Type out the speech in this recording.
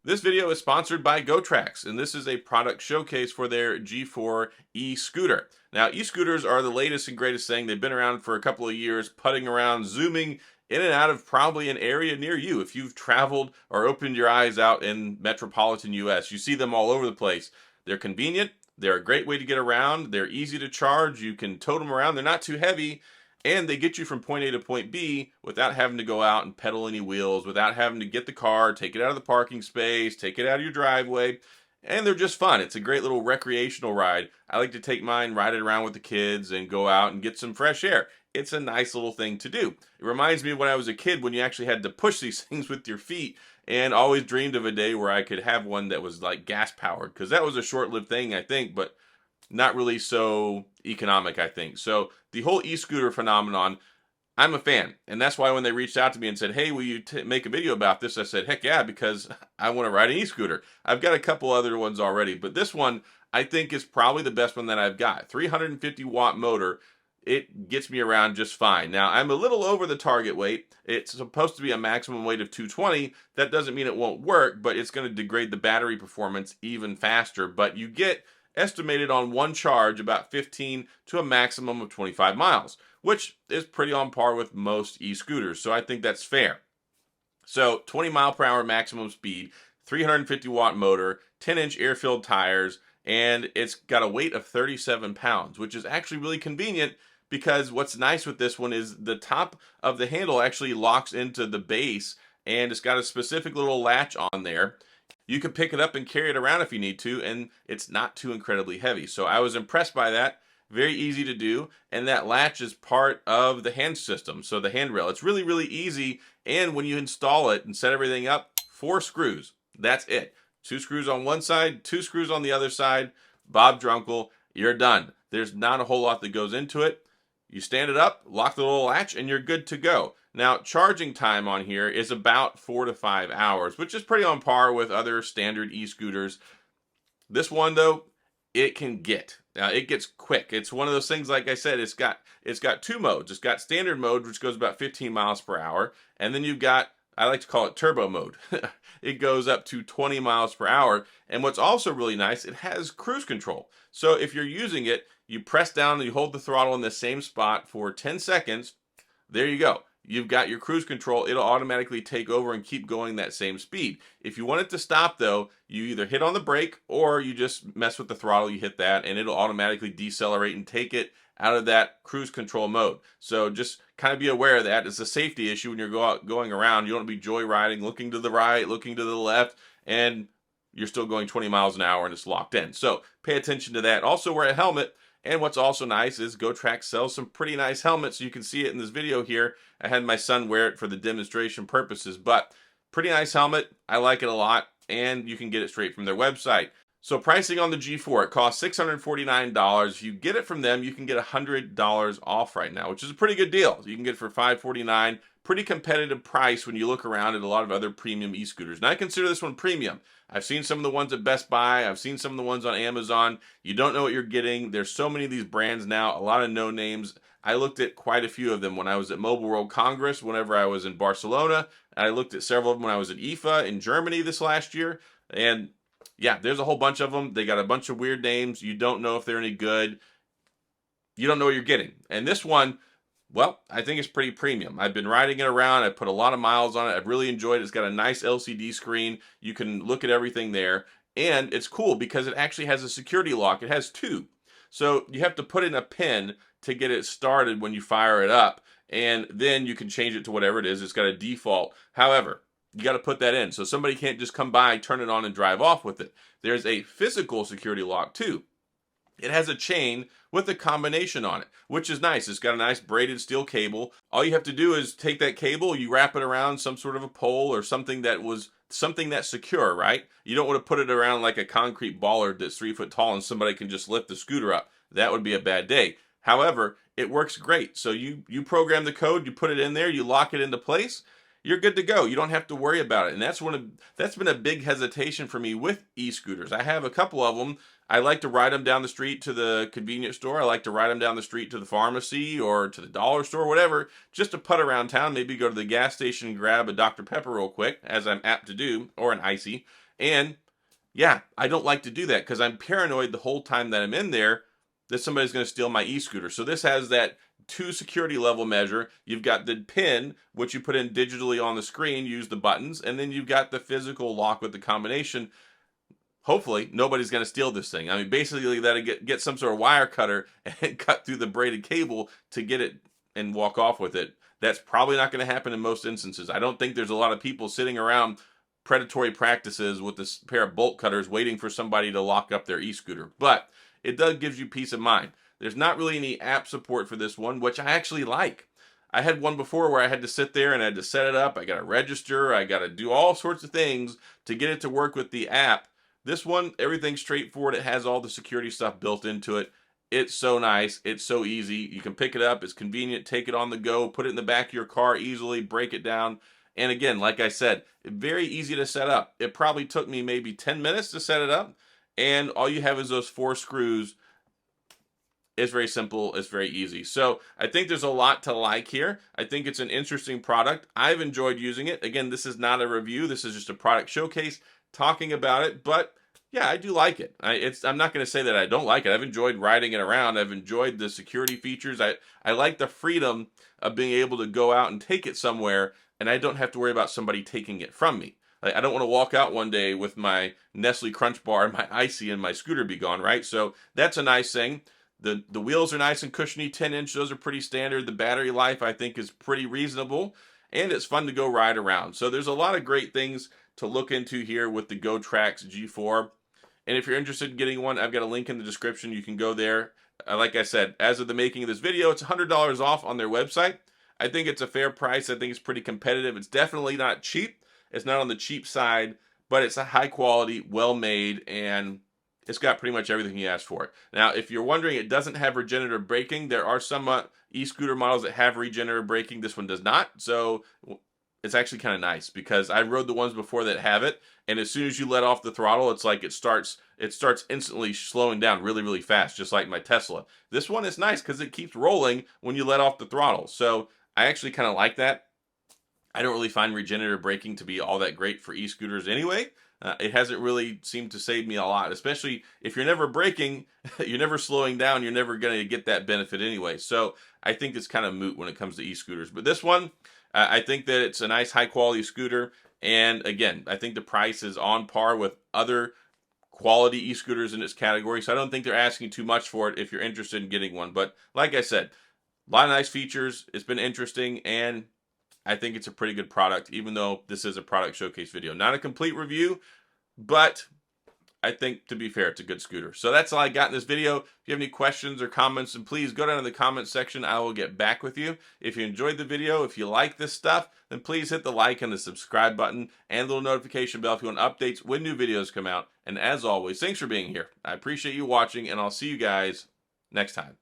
This video is sponsored by GoTrax, and this is a product showcase for their G4 e-scooter. Now, e-scooters are the latest and greatest thing. They've been around for a couple of years, putting around, zooming in and out of probably an area near you. If you've traveled or opened your eyes out in metropolitan US, you see them all over the place. They're convenient. They're a great way to get around. They're easy to charge. You can tote them around. They're not too heavy. And they get you from point A to point B without having to go out and pedal any wheels, without having to get the car, take it out of the parking space, take it out of your driveway. And they're just fun. It's a great little recreational ride. I like to take mine, ride it around with the kids, and go out and get some fresh air. It's a nice little thing to do. It reminds me of when I was a kid, when you actually had to push these things with your feet, and always dreamed of a day where I could have one that was like gas powered, because that was a short-lived thing, I think, but not really so economic, I think. So the whole e-scooter phenomenon, I'm a fan. And that's why when they reached out to me and said, hey, will you make a video about this? I said, heck yeah, because I want to ride an e-scooter. I've got a couple other ones already, but this one I think is probably the best one that I've got. 350 watt motor. It gets me around just fine. Now, I'm a little over the target weight. It's supposed to be a maximum weight of 220. That doesn't mean it won't work, but it's going to degrade the battery performance even faster. But you get estimated on one charge about 15 to a maximum of 25 miles, which is pretty on par with most e-scooters. So I think that's fair. So 20 mile per hour maximum speed, 350 watt motor, 10-inch air-filled tires, and it's got a weight of 37 pounds, which is actually really convenient because what's nice with this one is the top of the handle actually locks into the base, and it's got a specific little latch on there. You can pick it up and carry it around if you need to, and it's not too incredibly heavy. So I was impressed by that. Very easy to do, and that latch is part of the hand system, so the handrail. It's really, really easy, and when you install it and set everything up, 4 screws. That's it. 2 screws on one side, 2 screws on the other side. Bob Drunkle, you're done. There's not a whole lot that goes into it. You stand it up, lock the little latch, and you're good to go. Now, charging time on here is about 4 to 5 hours, which is pretty on par with other standard e-scooters. This one, though, it can get. Now, it gets quick. It's one of those things, like I said, it's got 2 modes. It's got standard mode, which goes about 15 miles per hour, and then you've got, I like to call it turbo mode. It goes up to 20 miles per hour, and what's also really nice, it has cruise control. So if you're using it, you press down and you hold the throttle in the same spot for 10 seconds. There you go. You've got your cruise control. It'll automatically take over and keep going that same speed. If you want it to stop, though, you either hit on the brake or you just mess with the throttle, you hit that, and it'll automatically decelerate and take it out of that cruise control mode. So just kind of be aware of that. It's a safety issue when you're going around. You don't want to be joyriding, looking to the right, looking to the left, and you're still going 20 miles an hour and it's locked in. So pay attention to that. Also wear a helmet. And what's also nice is GoTrax sells some pretty nice helmets. You can see it in this video here. I had my son wear it for the demonstration purposes, but pretty nice helmet. I like it a lot, and you can get it straight from their website. So pricing on the G4, it costs $649. If you get it from them, you can get $100 off right now, which is a pretty good deal. You can get it for $549. Pretty competitive price when you look around at a lot of other premium e-scooters. And I consider this one premium. I've seen some of the ones at Best Buy. I've seen some of the ones on Amazon. You don't know what you're getting. There's so many of these brands now, a lot of no names. I looked at quite a few of them when I was at Mobile World Congress, whenever I was in Barcelona. I looked at several of them when I was at IFA in Germany this last year. And yeah, there's a whole bunch of them. They got a bunch of weird names. You don't know if they're any good. You don't know what you're getting. And this one, well, I think it's pretty premium. I've been riding it around. I put a lot of miles on it. I've really enjoyed it. It's got a nice LCD screen. You can look at everything there. And it's cool because it actually has a security lock. It has 2. So you have to put in a pin to get it started when you fire it up. And then you can change it to whatever it is. It's got a default. However, you got to put that in. So somebody can't just come by, turn it on, and drive off with it. There's a physical security lock too. It has a chain with a combination on it, which is nice. It's got a nice braided steel cable. All you have to do is take that cable, you wrap it around some sort of a pole or something that's secure, right? You don't want to put it around like a concrete bollard that's 3 foot tall and somebody can just lift the scooter up. That would be a bad day. However, it works great. So you program the code, you put it in there, you lock it into place, you're good to go. You don't have to worry about it. And that's been a big hesitation for me with e-scooters. I have a couple of them. I like to ride them down the street to the convenience store. I like to ride them down the street to the pharmacy or to the dollar store, whatever, just to putt around town, maybe go to the gas station and grab a Dr. Pepper real quick, as I'm apt to do, or an icy. And yeah, I don't like to do that because I'm paranoid the whole time that I'm in there that somebody's going to steal my e-scooter. So this has that 2 security level measure. You've got the pin, which you put in digitally on the screen, use the buttons, and then you've got the physical lock with the combination. Hopefully, nobody's going to steal this thing. I mean, basically, you got to get some sort of wire cutter and cut through the braided cable to get it and walk off with it. That's probably not going to happen in most instances. I don't think there's a lot of people sitting around predatory practices with this pair of bolt cutters waiting for somebody to lock up their e-scooter. But it does gives you peace of mind. There's not really any app support for this one, which I actually like. I had one before where I had to sit there and I had to set it up. I got to register. I got to do all sorts of things to get it to work with the app. This one, everything's straightforward. It has all the security stuff built into it. It's so nice. It's so easy. You can pick it up. It's convenient. Take it on the go. Put it in the back of your car easily. Break it down. And again, like I said, very easy to set up. It probably took me maybe 10 minutes to set it up. And all you have is those 4 screws. It's very simple. It's very easy. So I think there's a lot to like here. I think it's an interesting product. I've enjoyed using it. Again, this is not a review. This is just a product showcase talking about it. But yeah, I do like it. I'm not going to say that I don't like it. I've enjoyed riding it around. I've enjoyed the security features. I like the freedom of being able to go out and take it somewhere, and I don't have to worry about somebody taking it from me. I don't want to walk out one day with my Nestle Crunch Bar and my Icy and my scooter be gone, right? So that's a nice thing. The wheels are nice and cushiony, 10-inch. Those are pretty standard. The battery life, I think, is pretty reasonable. And it's fun to go ride around. So there's a lot of great things to look into here with the GoTrax G4. And if you're interested in getting one, I've got a link in the description. You can go there. Like I said, as of the making of this video, it's $100 off on their website. I think it's a fair price. I think it's pretty competitive. It's definitely not cheap. It's not on the cheap side, but it's a high quality, well made, and it's got pretty much everything you asked for it. Now, if you're wondering, it doesn't have regenerative braking. There are some e-scooter models that have regenerative braking. This one does not. So it's actually kind of nice because I rode the ones before that have it, and as soon as you let off the throttle, it's like it starts instantly slowing down really, really fast, just like my Tesla. This one is nice because it keeps rolling when you let off the throttle. So I actually kind of like that. I don't really find regenerative braking to be all that great for e-scooters anyway. It hasn't really seemed to save me a lot, especially if you're never braking, you're never slowing down, you're never going to get that benefit anyway. So I think it's kind of moot when it comes to e-scooters. But this one, I think that it's a nice high quality scooter. And again, I think the price is on par with other quality e-scooters in its category. So I don't think they're asking too much for it if you're interested in getting one. But like I said, a lot of nice features. It's been interesting, and I think it's a pretty good product, even though this is a product showcase video. Not a complete review, but I think, to be fair, it's a good scooter. So that's all I got in this video. If you have any questions or comments, then please go down in the comments section. I will get back with you. If you enjoyed the video, if you like this stuff, then please hit the like and the subscribe button and the little notification bell if you want updates when new videos come out. And as always, thanks for being here. I appreciate you watching, and I'll see you guys next time.